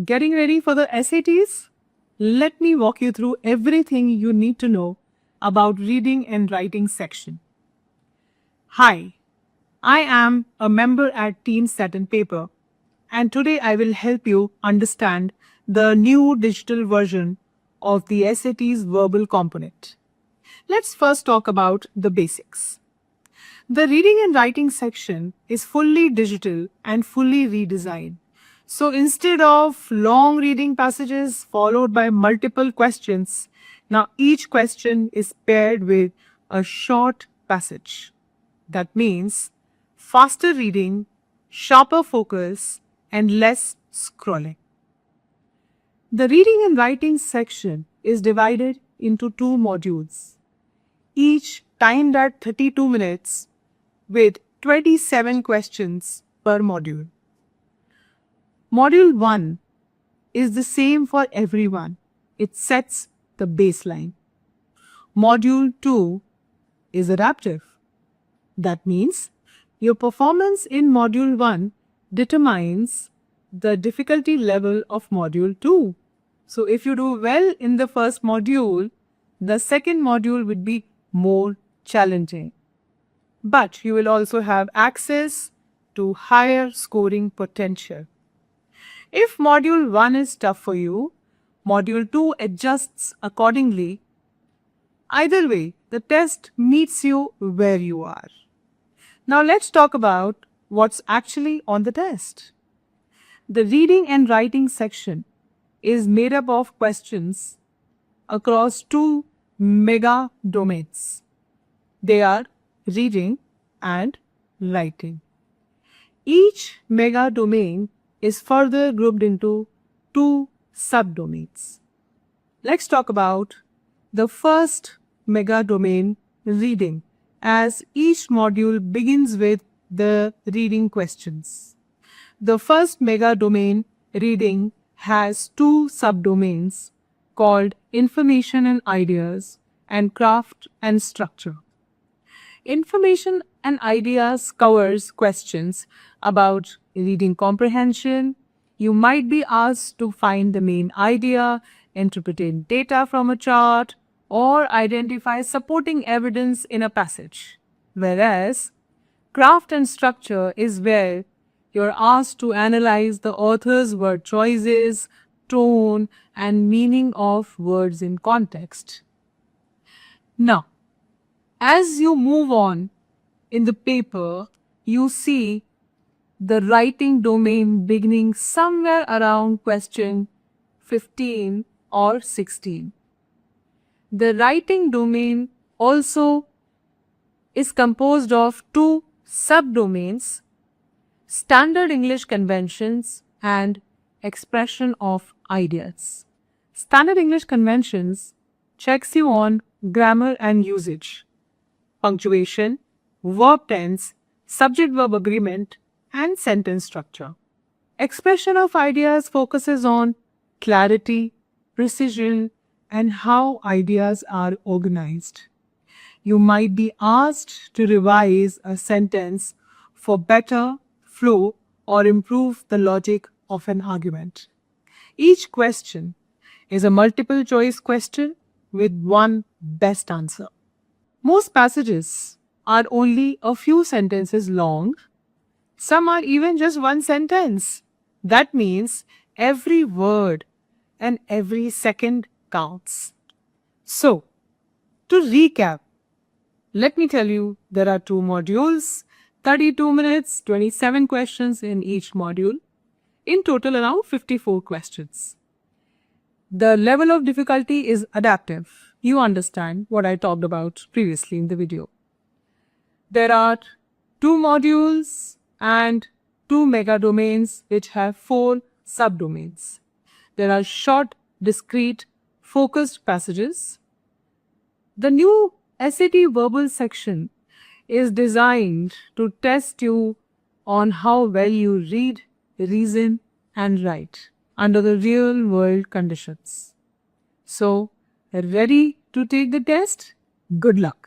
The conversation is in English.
Getting ready for the SATs? Let me walk you through everything you need to know about reading and writing section. Hi, I am a member at Team Satin Paper, and today I will help you understand the new digital version of the SAT's verbal component. Let's first talk about the basics. The reading and writing section is fully digital and fully redesigned. So instead of long reading passages followed by multiple questions, now each question is paired with a short passage. That means faster reading, sharper focus, and less scrolling. The reading and writing section is divided into two modules, each timed at 32 minutes with 27 questions per module. Module 1 is the same for everyone. It sets the baseline. Module 2 is adaptive. That means your performance in Module 1 determines the difficulty level of Module 2. So if you do well in the first module, the second module would be more challenging. But you will also have access to higher scoring potential. If Module 1 is tough for you, Module 2 adjusts accordingly. Either way, the test meets you where you are. Now let's talk about what's actually on the test. The reading and writing section is made up of questions across two mega domains. They are reading and writing. Each mega domain is further grouped into two subdomains. Let's talk about the first mega domain, reading, as each module begins with the reading questions. The first mega domain, reading, has two subdomains called information and ideas and craft and structure. Information and ideas covers questions about reading comprehension. You might be asked to find the main idea, interpret data from a chart, or identify supporting evidence in a passage. Whereas craft and structure is where you're asked to analyze the author's word choices, tone, and meaning of words in context. Now, as you move on in the paper, you see the writing domain beginning somewhere around question 15 or 16. The writing domain also is composed of two subdomains, standard English conventions and expression of ideas. Standard English conventions checks you on grammar and usage, punctuation, verb tense, subject-verb agreement, and sentence structure. Expression of ideas focuses on clarity, precision, and how ideas are organized. You might be asked to revise a sentence for better flow or improve the logic of an argument. Each question is a multiple choice question with one best answer. Most passages are only a few sentences long. Some are even just one sentence. That means every word and every second counts. So, to recap, let me tell you there are two modules, 32 minutes, 27 questions in each module. In total, around 54 questions. The level of difficulty is adaptive. You understand what I talked about previously in the video. There are two modules and two mega domains which have 4 subdomains. There are short, discrete, focused passages. The new SAT verbal section is designed to test you on how well you read, reason, and write under the real world conditions. So, ready to take the test? Good luck.